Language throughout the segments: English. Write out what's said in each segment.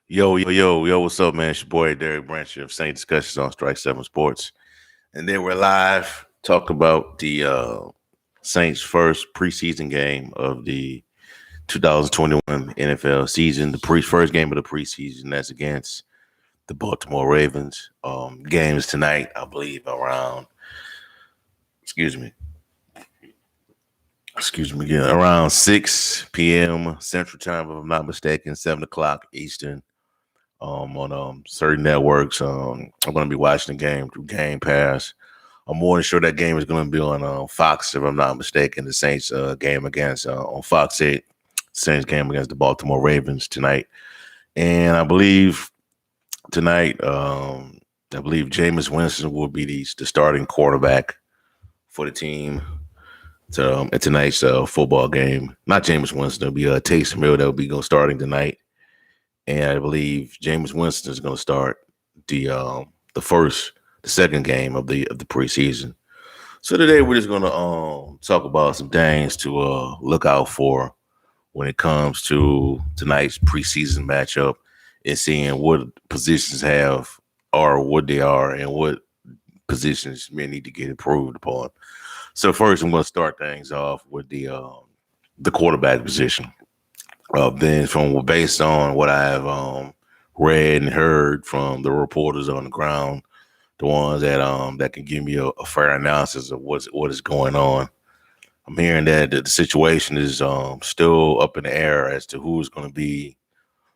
Yo, what's up, man? It's your boy Derek Branch of Saint Discussions on Strike 7 Sports. And then we're live talk about the Saints' first preseason game of the 2021 NFL season, the first game of the preseason. That's against the Baltimore Ravens. Games tonight, I believe, around, excuse me, around 6 p.m. Central Time, if I'm not mistaken, 7 o'clock Eastern. On certain networks. I'm going to be watching the game through Game Pass. I'm more than sure that game is going to be on Fox, if I'm not mistaken. The Saints game against on Fox 8, Saints game against the Baltimore Ravens tonight. And I believe tonight, I believe Jameis Winston will be the starting quarterback for the team at tonight's football game. Not Jameis Winston, it'll be Taysom Hill that will be starting tonight. And I believe Jameis Winston is going to start the second game of the preseason. So today we're just going to talk about some things to look out for when it comes to tonight's preseason matchup and seeing what positions have or what they are and what positions may need to get improved upon. So first, I'm going to start things off with the quarterback position. Then, based on what I've read and heard from the reporters on the ground, the ones that can give me a fair analysis of what is going on, I'm hearing that the situation is still up in the air as to who is going to be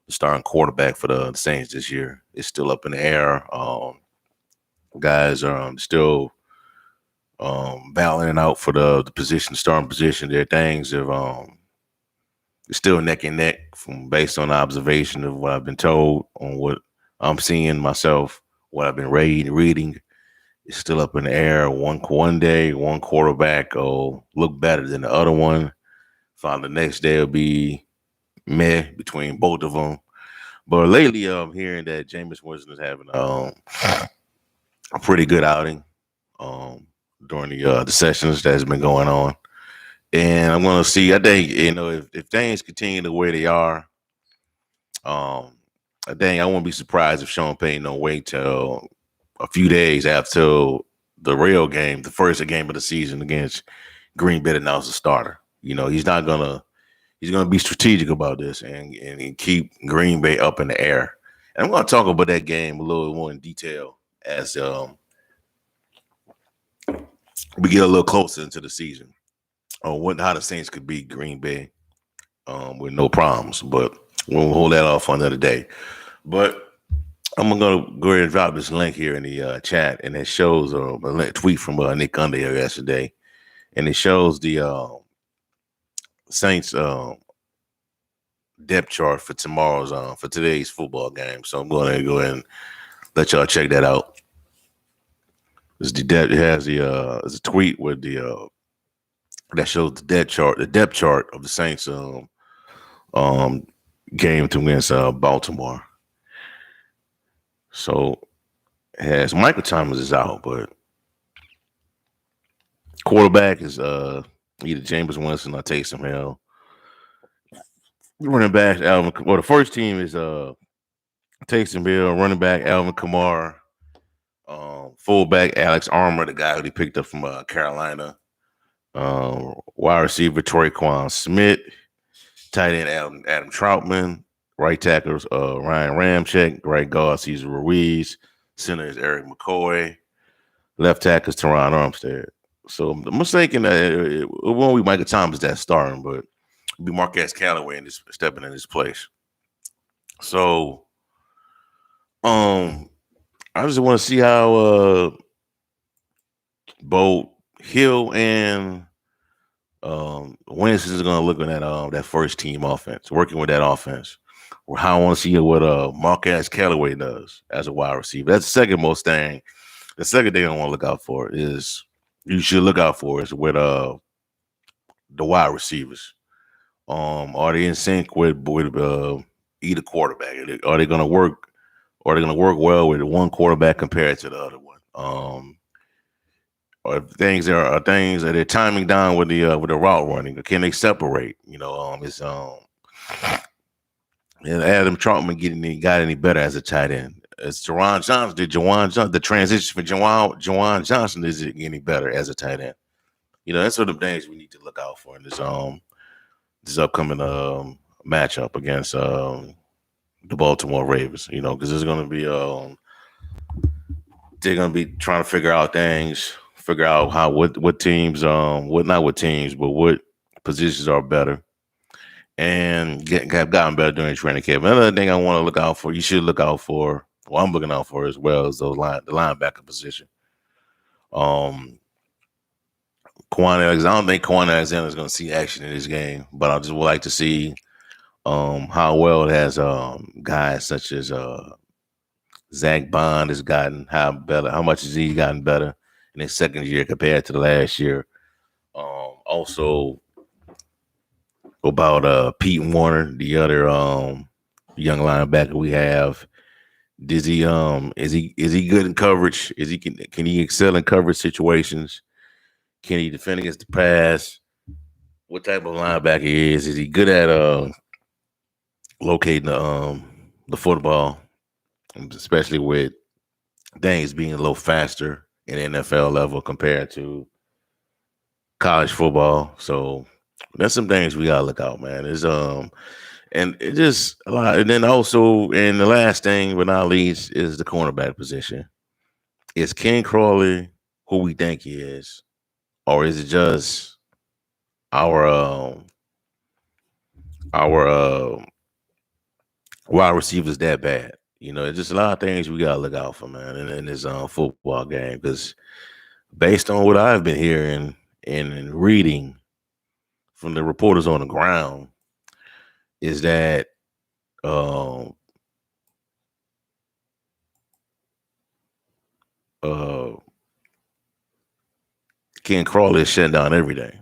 the starting quarterback for the Saints this year. It's still up in the air. Guys are still battling out for the starting position. Their things have still neck and neck from based on observation of what I've been told, on what I'm seeing myself, what I've been reading. It's still up in the air. One day, one quarterback will look better than the other one. Found the next day will be meh between both of them. But lately, I'm hearing that Jameis Winston is having a pretty good outing during the sessions that has been going on. And I'm going to see. I think if things continue the way they are, I think I won't be surprised if Sean Payton don't wait till a few days after the real game, the first game of the season against Green Bay, announce a starter. He's gonna be strategic about this and keep Green Bay up in the air. And I'm going to talk about that game a little more in detail as we get a little closer into the season on how the Saints could beat Green Bay with no problems. But we'll hold that off for another day. But I'm gonna go ahead and drop this link here in the chat, and it shows a tweet from Nick Under here yesterday, and it shows the Saints depth chart for today's football game. So I'm going to go ahead and let y'all check that out. It has it's a tweet with that shows the depth chart of the Saints game against Baltimore. So it has Michael Thomas is out, but quarterback is either Jameis Winston or Taysom Hill. Running back the first team is Taysom Hill. Running back Alvin Kamara. Fullback Alex Armour, the guy who they picked up from Carolina. Wide receiver Traquan Smith. Tight end Adam Troutman. Right tackles Ryan Ramczyk. Right guard Cesar Ruiz. Center is Eric McCoy. Left tackle is Teron Armstead. So I'm thinking that it won't be Michael Thomas that's starting, but it'll be Marquez Callaway stepping in his place. So I just want to see how both Hill and Winston is going to look at that first team offense, working with that offense. Or how I want to see what Marquez Callaway does as a wide receiver. That's the second most thing. The second thing I want to look out for is with the wide receivers. Are they in sync with either quarterback? Are they going to work? Are they going to work well with one quarterback compared to the other one? Or things are they timing down with the route running? Or can they separate? It's And Adam Troutman got any better as a tight end? As Jawan Johnson, the transition for Jawan Johnson, is it any better as a tight end? That's sort of things we need to look out for in this upcoming matchup against the Baltimore Ravens. Because there's going to be they're going to be trying to figure out things, figure out what teams what teams, but what positions are better, and have gotten better during training camp. Another thing I want to look out for, you should look out for, well, I'm looking out for as well, is the linebacker position. I don't think Quan Alexander is going to see action in this game, but I just would like to see how well it has guys such as Zach Bond has gotten, how much has he gotten better in his second year compared to the last year. Also about Pete Warner, the other young linebacker we have. Is he good in coverage? Can he excel in coverage situations? Can he defend against the pass? What type of linebacker he is? Is he good at locating the football, especially with things being a little faster in NFL level compared to college football? So that's some things we gotta look out, man. And it just a lot. And then also, and the last thing but not least is the cornerback position. Is Ken Crawley who we think he is, or is it just our wide receivers that bad? It's just a lot of things we gotta look out for, man, in this football game. Because based on what I've been hearing and reading from the reporters on the ground, is that uh, Ken Crawley is shutting down everything.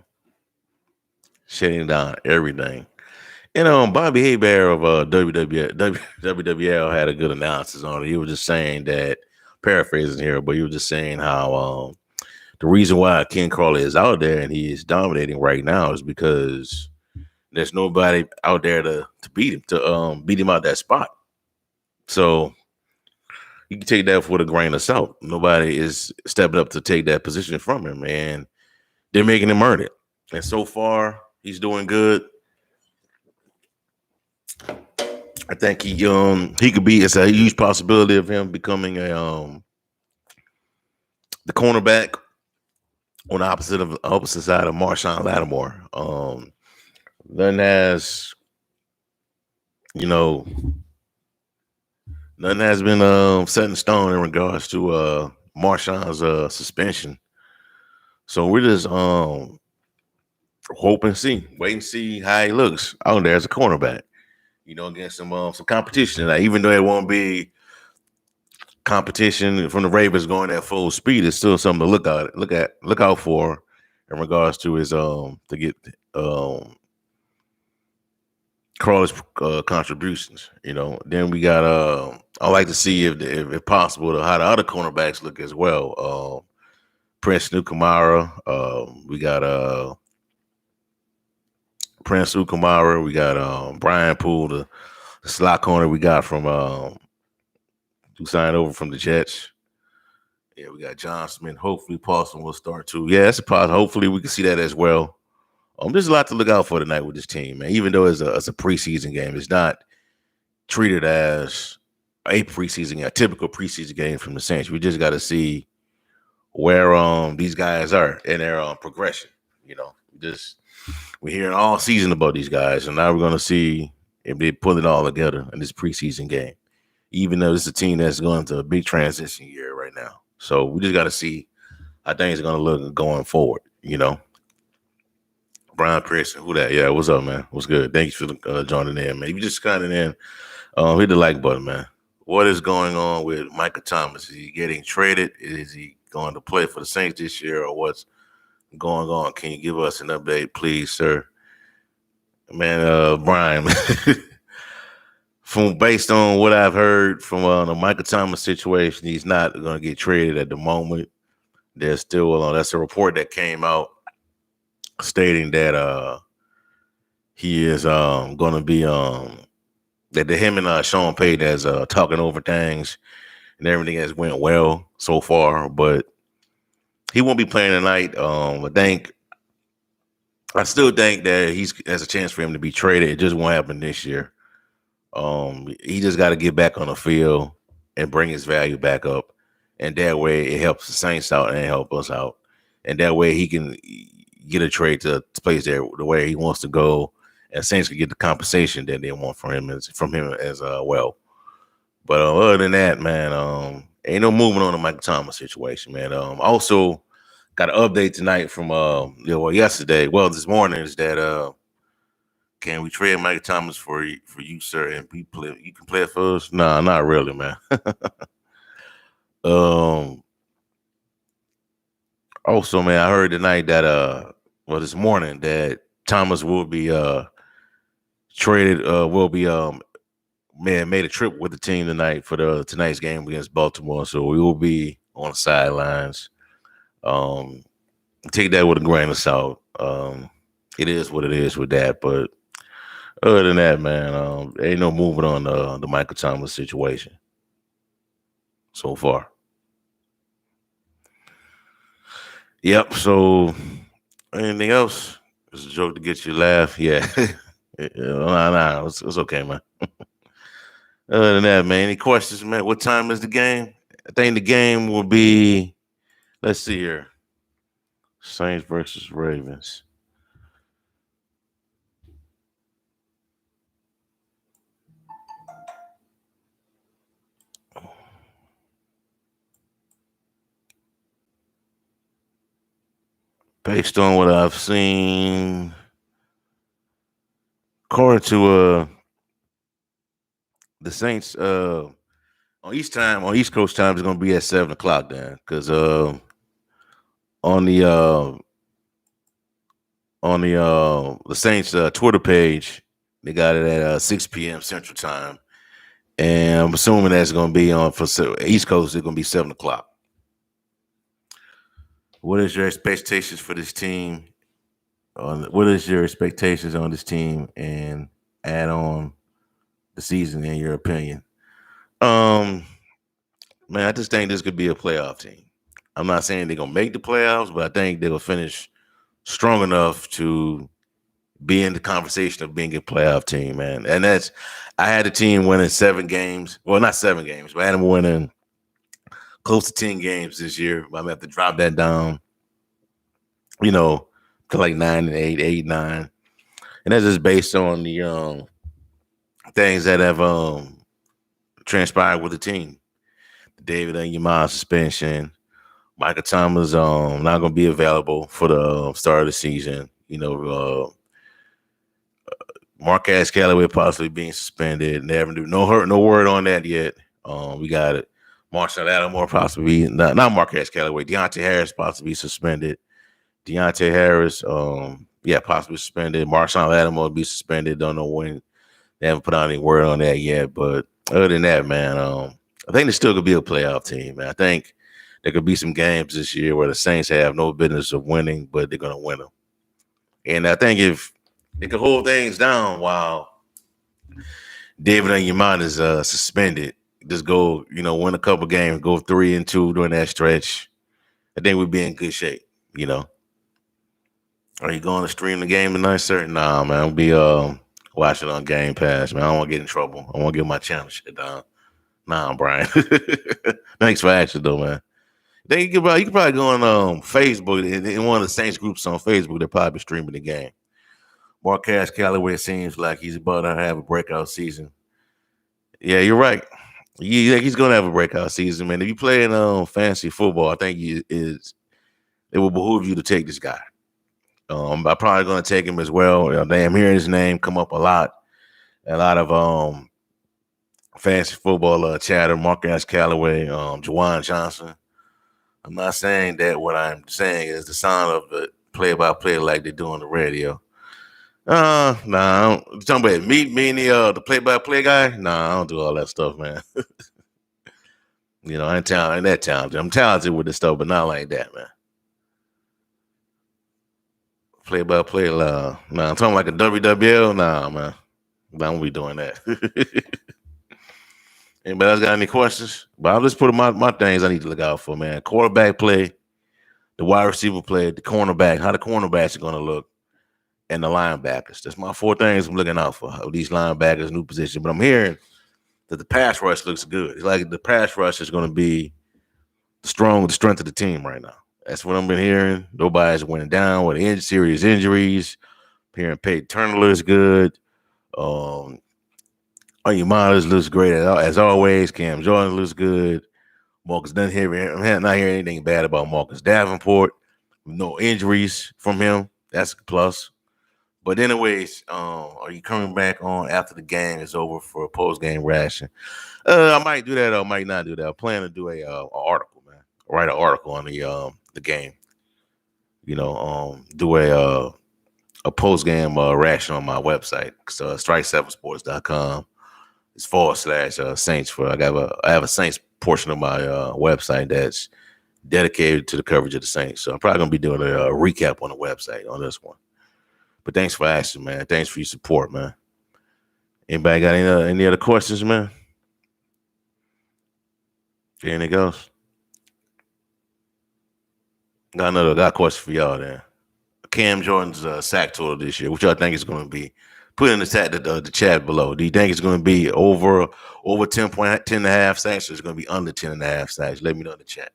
And Bobby Hebert of WWL had a good analysis on it. He was just saying that, paraphrasing here, but he was just saying how the reason why Ken Crawley is out there and he is dominating right now is because there's nobody out there to beat him out that spot. So you can take that with a grain of salt. Nobody is stepping up to take that position from him, and they're making him earn it. And so far, he's doing good. I think he could be. It's a huge possibility of him becoming the cornerback on the opposite side of Marshawn Lattimore. Nothing has been set in stone in regards to Marshawn's suspension. So we're just wait and see how he looks out there as a cornerback. Against some competition. Like, even though it won't be competition from the Ravens going at full speed, it's still something to look out for in regards to his to get Crawler's contributions. Then we got I like to see if possible how the other cornerbacks look as well. Prince Nukamara, we got Prince Ukamara, we got Brian Poole, the slot corner we got from who signed over from the Jets. Yeah, we got John Smith. Hopefully Paulson will start too. Yeah, that's a positive. Hopefully we can see that as well. There's a lot to look out for tonight with this team, man. Even though it's a preseason game, it's not treated as a typical preseason game from the Saints. We just got to see where these guys are in their progression. We're hearing all season about these guys, and now we're going to see if they pull it all together in this preseason game, even though this is a team that's going through a big transition year right now. So we just got to see how things are going to look going forward, Brian Pearson, who that? Yeah, what's up, man? What's good? Thanks for joining in, man. If you just got in, hit the like button, man. What is going on with Michael Thomas? Is he getting traded? Is he going to play for the Saints this year, or what's going on? Can you give us an update, please, sir? Man, Brian, based on what I've heard from the Michael Thomas situation, he's not going to get traded at the moment. There's still that's a report that came out stating that he is going to be that him and Sean Payton has talking over things and everything has went well so far, but he won't be playing tonight. I still think that he's has a chance for him to be traded. It just won't happen this year. He just got to get back on the field and bring his value back up, and that way it helps the Saints out and help us out, and that way he can get a trade to place there the way he wants to go, and Saints can get the compensation that they want from him as well. But other than that, man, ain't no moving on the Michael Thomas situation, man. Also got an update tonight from yesterday. Well, this morning is that can we trade Michael Thomas for you, sir, and you can play it for us? Nah, not really, man. Also, man, I heard tonight that this morning that Thomas will be traded, will be made a trip with the team tonight for tonight's game against Baltimore. So we will be on the sidelines. Take that with a grain of salt. It is what it is with that, but other than that, man, ain't no moving on the Michael Thomas situation so far. Yep. So anything else? It's a joke to get you to laugh. Yeah. Nah, it's okay, man. Other than that, man, any questions, man? What time is the game? I think the game will be, let's see here, Saints versus Ravens. Based on what I've seen, according to the Saints, on East Coast time, it's gonna be at 7:00 then, because on the Saints Twitter page, they got it at 6 p.m. Central Time, and I'm assuming that's going to be on for East Coast. It's going to be 7:00. What is your expectations for this team? What is your expectations on this team and add on the season in your opinion? Man, I just think this could be a playoff team. I'm not saying they're gonna make the playoffs, but I think they'll finish strong enough to be in the conversation of being a playoff team, man. And I had the team winning 7 games. Well, not 7 games, but I had them winning close to 10 games this year. I'm gonna have to drop that down, to like 9 and 8, 8, 9. And that's just based on the things that have transpired with the team. David Onyema suspension. Michael Thomas not going to be available for the start of the season. Marquez Callaway possibly being suspended. No word on that yet. We got it. Marshall Lattimore possibly not Marquez Callaway. Deontay Harris possibly suspended. Deontay Harris, possibly suspended. Marshall Lattimore will be suspended. Don't know when. They haven't put out any word on that yet. But other than that, man, I think there's still gonna be a playoff team, man. I think there could be some games this year where the Saints have no business of winning, but they're gonna win them. And I think if they could hold things down while David Onyema is suspended, just go, win a couple games, go 3-2 during that stretch, I think we'd be in good shape. Are you going to stream the game tonight, sir? Nah, man. I'll be watching on Game Pass, man. I don't want to get in trouble. I want to get my channel shit down. Nah, Brian. Thanks for asking, though, man. Then you can probably go on Facebook in one of the Saints groups on Facebook. They're probably streaming the game. Marquez Callaway seems like he's about to have a breakout season. Yeah, you're right. He's going to have a breakout season, man. If you play in fantasy football, I think it will behoove you to take this guy. I'm probably going to take him as well. I'm hearing his name come up a lot. A lot of fantasy football chatter. Marquez Callaway, Juwan Johnson. I'm not saying that. What I'm saying is the sound of the play-by-play like they do on the radio. Nah, you talking about me and the play-by-play guy? Nah, I don't do all that stuff, man. I ain't that talented. I'm talented with this stuff, but not like that, man. Play-by-play, nah. I'm talking like a WWL, nah, man. But I won't be doing that. Anybody else got any questions? But I'll just put my things I need to look out for, man. Quarterback play, the wide receiver play, the cornerback, how the cornerbacks are going to look, and the linebackers. That's my four things I'm looking out for. These linebackers, new position. But I'm hearing that the pass rush looks good. It's like the pass rush is going to be the strength of the team right now. That's what I've been hearing. Nobody's winning down with serious injuries. Hearing Peyton Turner looks good. Myers looks great as always. Cam Jordan looks good. Marcus I'm not hearing anything bad about Marcus Davenport. No injuries from him. That's a plus. But anyways, are you coming back on after the game is over for a post-game ration? I might do that or I might not do that. I plan to do a article, man. Write an article on the game. Do a post-game ration on my website. So strike7sports.com. It's / Saints. I have a Saints portion of my website that's dedicated to the coverage of the Saints. So I'm probably gonna be doing a recap on the website on this one. But thanks for asking, man. Thanks for your support, man. Anybody got any other questions, man? Anything else? Got a question for y'all then. Cam Jordan's sack total this year. What y'all think it's going to be? Put in the chat below. Do you think it's going to be over 10 and a half sacks, or it's going to be under 10 and a half sacks? Let me know in the chat.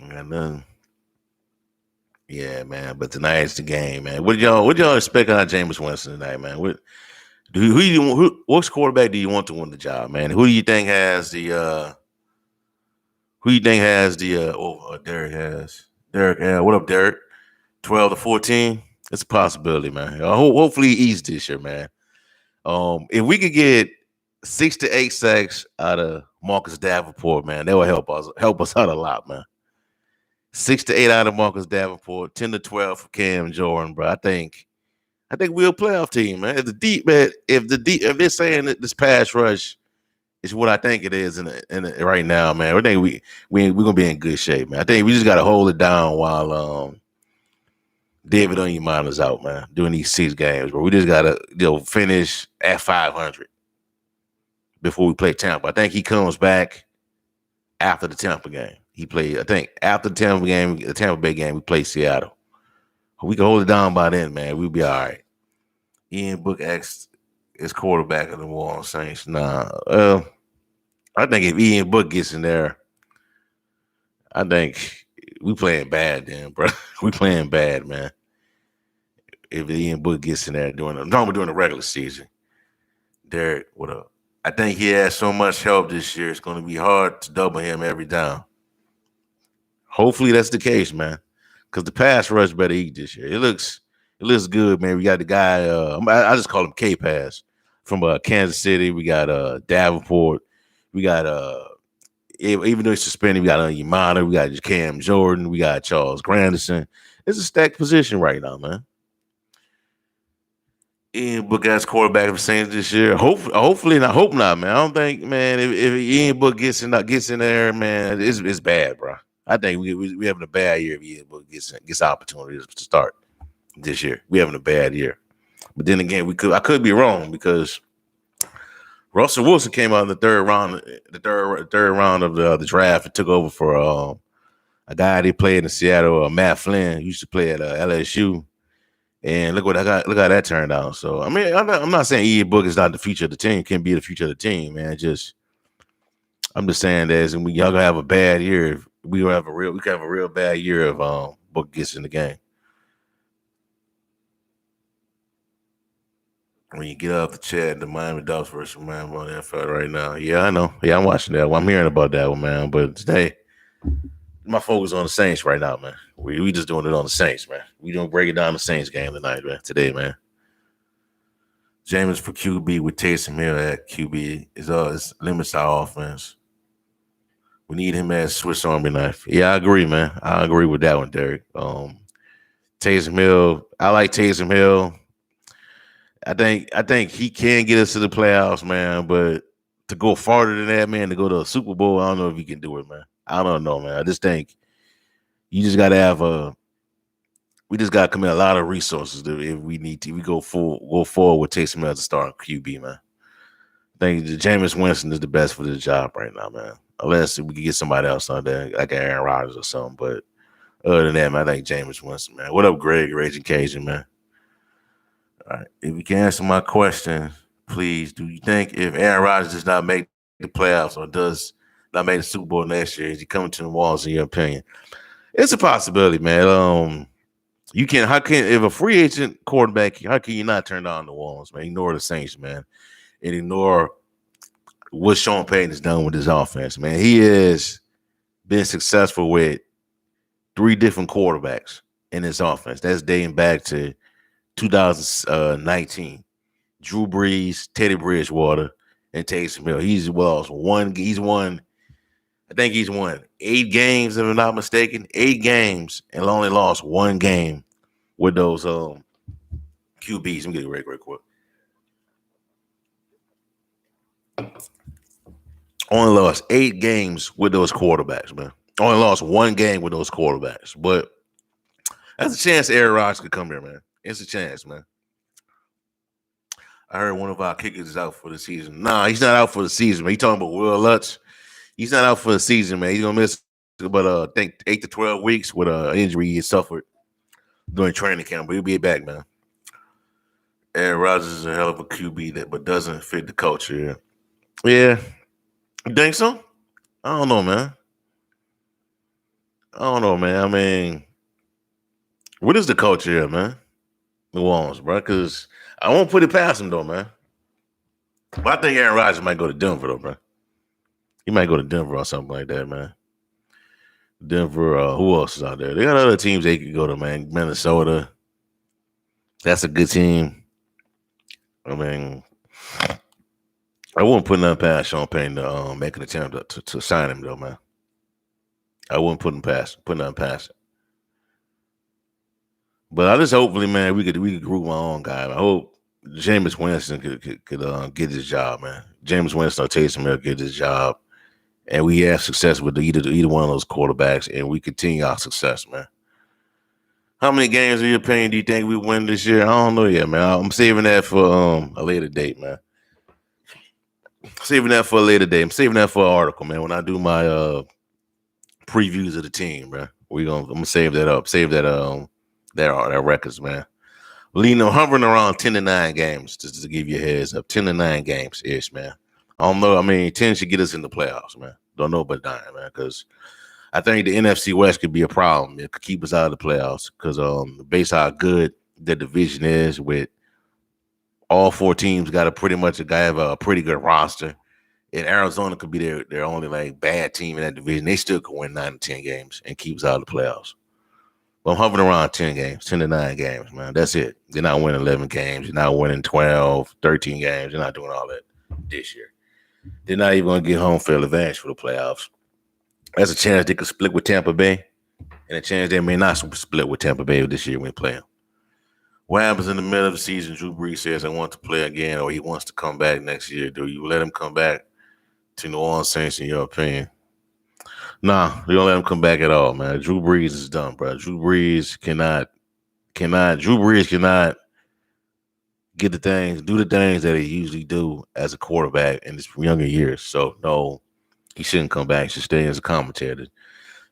And then, yeah, man. But tonight's the game, man. What y'all expect out of Jameis Winston tonight, man? Which quarterback do you want to win the job, man? Who do you think has the Derek has? Derek, what up, Derek? 12-14. It's a possibility, man. Hopefully he eats this year, man. If we could get 6 to 8 sacks out of Marcus Davenport, man, that will help us out a lot, man. 6 to 8 out of Marcus Davenport, 10 to 12 for Cam Jordan, bro. I think we're a playoff team, man. If they're saying that this pass rush is what I think it is right now, man, I think we're gonna be in good shape, man. I think we just gotta hold it down while David Onyemata's out, man, doing these 6 games, bro. We just gotta finish at 500 before we play Tampa. I think he comes back after the Tampa game. He played, I think, after the Tampa Bay game, we play Seattle. We can hold it down by then, man. We'll be all right. Ian Book asked his quarterback of the New Orleans Saints. Nah, I think if Ian Book gets in there, I think we playing bad then, bro. We playing bad, man. If Ian Book gets in there during the regular season. Derek, what up? I think he has so much help this year, it's going to be hard to double him every down. Hopefully that's the case, man. Because the pass rush better eat this year. It looks good, man. We got the guy, I just call him K-Pass from Kansas City. We got Davenport. We got even though he's suspended, we got Yamada, we got Cam Jordan, we got Charles Grandison. It's a stacked position right now, man. Ian Book as quarterback of the Saints this year. Hopefully, and I hope not, man. I don't think, man, if Ian Book gets in there, man, it's bad, bro. I think we having a bad year if Ian Book gets opportunities to start this year. We having a bad year. But then again, I could be wrong because Russell Wilson came out in the third round of the draft and took over for a guy that played in Seattle, Matt Flynn, used to play at LSU. And look how that turned out. So I mean, I'm not saying Ian Book is not the future of the team, can be the future of the team, man. I'm just saying that and y'all gonna have a bad year. We could have a real bad year if Book gets in the game. When you get off the chat, the Miami Dolphins versus Miami on NFL right now. Yeah, I know. Yeah, I'm watching that. I'm hearing about that one, man. But today, my focus on the Saints right now, man. We just doing it on the Saints, man. We don't break it down the Saints game tonight, man. Today, man. Jameis for QB with Taysom Hill at QB is limits our offense. We need him as Swiss Army knife. Yeah, I agree, man. I agree with that one, Derek. Taysom Hill. I like Taysom Hill. I think he can get us to the playoffs, man. But to go farther than that, man, to go to a Super Bowl, I don't know if he can do it, man. I don't know, man. I just think you just got to have we just got to commit a lot of resources if we need to. We go forward with Taysom Hill as a starting QB, man. I think Jameis Winston is the best for this job right now, man. Unless we can get somebody else on there, like Aaron Rodgers or something. But other than that, man, I think Jameis Winston, man. What up, Greg? Raging Cajun, man. All right. If you can answer my question, please, do you think if Aaron Rodgers does not make the playoffs or does not make the Super Bowl next year, is he coming to the walls, in your opinion? It's a possibility, man. You can how can if a free agent quarterback, how can you not turn down the walls, man? Ignore the Saints, man, and ignore what Sean Payton has done with his offense, man. He has been successful with 3 different quarterbacks in his offense. That's dating back to 2019. Drew Brees, Teddy Bridgewater, and Taysom Hill. He's won. I think he's won 8 games, if I'm not mistaken. 8 games, and only lost 1 game with those QBs. Let me get it right quick. Only lost 8 games with those quarterbacks, man. Only lost 1 game with those quarterbacks. But that's a chance Aaron Rodgers could come here, man. It's a chance, man. I heard one of our kickers is out for the season. Nah, he's not out for the season, man. You talking about Will Lutz? He's not out for the season, man. He's gonna miss about I think 8 to 12 weeks with an injury he suffered during training camp. But he'll be back, man. Aaron Rodgers is a hell of a QB but doesn't fit the culture. Yeah. You think so? I don't know, man. I mean, what is the culture here, man? New Orleans, bro. Because I won't put it past him, though, man. But I think Aaron Rodgers might go to Denver, though, bro. He might go to Denver or something like that, man. Denver, who else is out there? They got other teams they could go to, man. Minnesota. That's a good team. I mean, I wouldn't put nothing past Sean Payton to make an attempt to sign him, though, man. I wouldn't put nothing past it. But I just hopefully, man, we could group my own guy. I hope Jameis Winston could get his job, man. Jameis Winston or Taysom Hill get his job, and we have success with either one of those quarterbacks, and we continue our success, man. How many games, in your opinion, do you think we win this year? I don't know yet, man. I'm saving that for a later date, man. Saving that for a later date. I'm saving that for an article, man. When I do my previews of the team, man, I'm gonna save that up. Save that their records, man. Hovering around 10-9 games, just to give you a heads up. 10-9 games ish, man. I don't know. I mean, 10 should get us in the playoffs, man. Don't know about 9, man, because I think the NFC West could be a problem. It could keep us out of the playoffs because based on how good the division is, with all 4 teams got have a pretty good roster. And Arizona could be their only like bad team in that division. They still could win 9 to 10 games and keep us out of the playoffs. But I'm hovering around 10 games, 10-9 games, man. That's it. They're not winning 11 games. They're not winning 12, 13 games. They're not doing all that this year. They're not even going to get home field advantage for the playoffs. There's a chance they could split with Tampa Bay, and a chance they may not split with Tampa Bay this year when we play them. What happens in the middle of the season? Drew Brees says, I want to play again, or he wants to come back next year. Do you let him come back to New Orleans Saints, in your opinion? Nah, they don't let him come back at all, man. Drew Brees is done, bro. Drew Brees cannot do the things that he usually do as a quarterback in his younger years. So no, he shouldn't come back. He should stay as a commentator.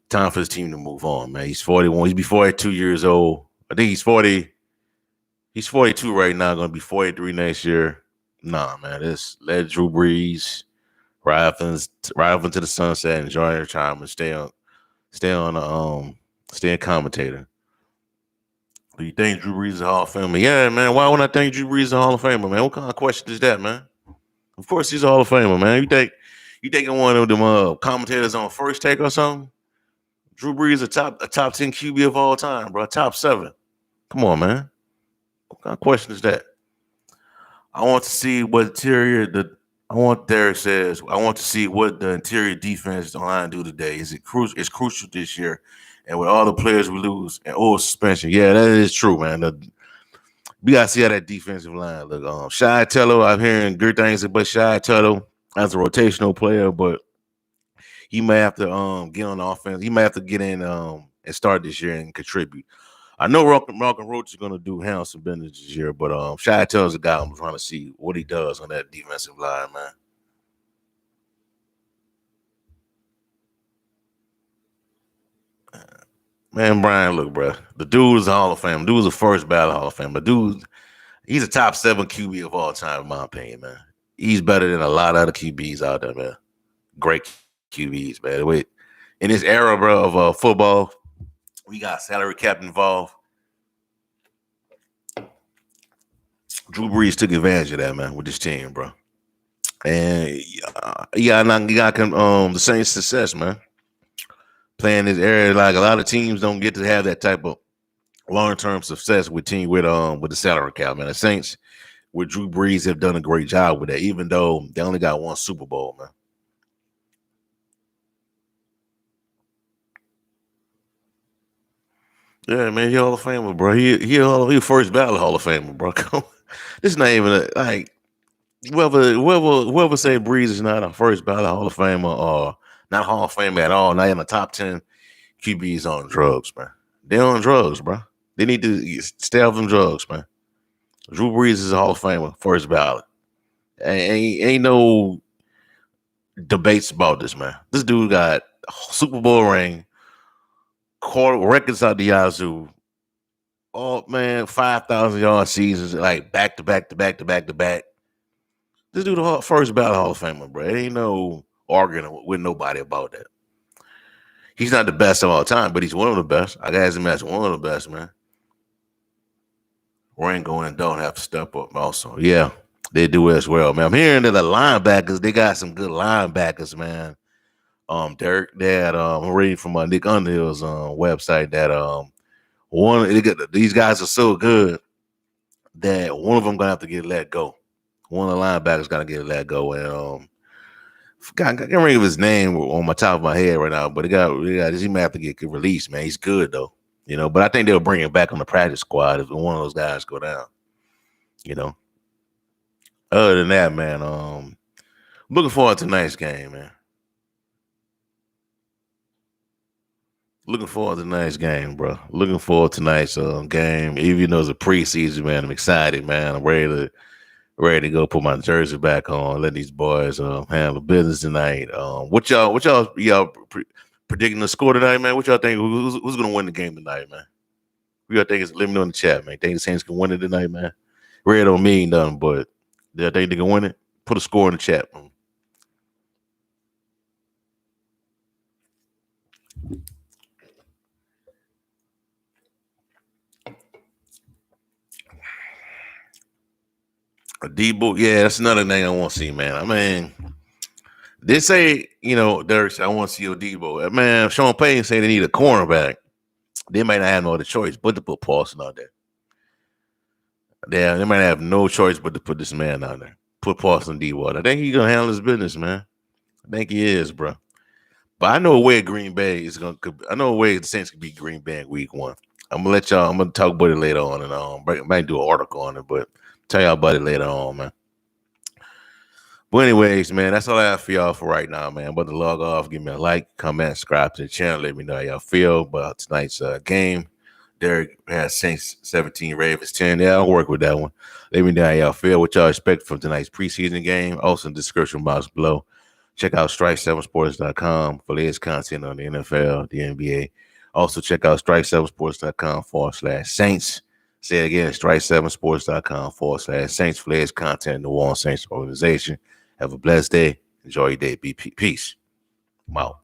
Time for his team to move on, man. He's 41. He's be 42 years old. I think he's 40. He's 42 right now, gonna be 43 next year. Nah, man. Let Drew Brees ride off into the sunset, enjoy their time, and stay a commentator. Do you think Drew Brees is a Hall of Famer? Yeah, man. Why would I think Drew Brees is a Hall of Famer, man? What kind of question is that, man? Of course he's a Hall of Famer, man. You think one of them commentators on First Take or something? Drew Brees is a top 10 QB of all time, bro. Top 7. Come on, man. What kind of question is that? I want to see what Derek says. I want to see what the interior defense line do today. It's crucial this year, and with all the players we lose and suspension. Yeah, that is true, man. We gotta see how that defensive line look. Shy Tello, I'm hearing good things about Shy Tello as a rotational player, but he may have to get on the offense. He may have to get in and start this year and contribute. I know Malcolm Roach is gonna do some business this year, but Shy tells the guy I'm trying to see what he does on that defensive line, man. Man, Brian, look, bro. The dude is a Hall of Fame. Dude is a first ballot Hall of Fame. But dude, he's a top 7 QB of all time, in my opinion, man. He's better than a lot of other QBs out there, man. Great QBs, man. Wait, in this era, bro, of football, we got salary cap involved. Drew Brees took advantage of that, man, with this team, bro. And you got the same success, man. Playing this area, like a lot of teams don't get to have that type of long-term success with the salary cap, man. The Saints with Drew Brees have done a great job with that, even though they only got one Super Bowl, man. Yeah, man, he Hall of Famer, bro. He first ballot Hall of Famer, bro. This is not even like whoever say Breeze is not a first ballot Hall of Famer or not Hall of Famer at all, not in the top 10 QBs on drugs, man. They're on drugs, bro. They need to stay off them drugs, man. Drew Brees is a Hall of Famer, first ballot. Ain't no debates about this, man. This dude got a Super Bowl ring, records out the yazoo. Oh man, 5,000-yard seasons, like back to back to back to back to back. This dude the first ballot Hall of Famer, bro. Ain't no arguing with nobody about that. He's not the best of all time, but he's one of the best. I got him as one of the best, man. Rango and don't have to step up also. Yeah, they do as well, man. I'm hearing that the linebackers, they got some good linebackers, man. Derek, I'm reading from Nick Underhill's website that these guys are so good that one of them gonna have to get let go. One of the linebackers gotta get let go, and I can't remember his name on my top of my head right now, but he might have to get released, man. He's good though, But I think they'll bring him back on the practice squad if one of those guys go down, you know. Other than that, man, looking forward to tonight's game, man. Looking forward to tonight's game, bro. Looking forward to tonight's game. Even though it's a preseason, man, I'm excited, man. I'm ready to go put my jersey back on. Let these boys handle business tonight. What y'all predicting the score tonight, man? What y'all think? Who's gonna win the game tonight, man? Who y'all think is? Let me know in the chat, man. Think the Saints can win it tonight, man? Red don't mean nothing, but do y'all think they can win it? Put a score in the chat, man. A Debo, yeah, that's another thing I want to see, man. I mean, they say, Dirk, I want to see your Debo. Man, Sean Payton say they need a cornerback. They might not have no other choice but to put Paulson out there. They might have no choice but to put this man out there. Put Paulson Debo. I think he's gonna handle his business, man. I think he is, bro. But I know where Green Bay is gonna. I know where the Saints could beat Green Bay in week 1. I'm gonna let y'all. I'm gonna talk about it later on, and I might do an article on it, but tell y'all about it later on, man. But anyways, man, that's all I have for y'all for right now, man. I'm about to log off. Give me a like, comment, subscribe to the channel. Let me know how y'all feel about tonight's game. Derek has Saints 17, Ravens 10. Yeah, I'll work with that one. Let me know how y'all feel. What y'all expect from tonight's preseason game. Also in the description box below. Check out strike7sports.com for latest content on the NFL, the NBA. Also check out strike7sports.com/Saints. Say it again, strike7sports.com/Saints for latest content in the New Orleans Saints organization. Have a blessed day. Enjoy your day. Peace. I'm out.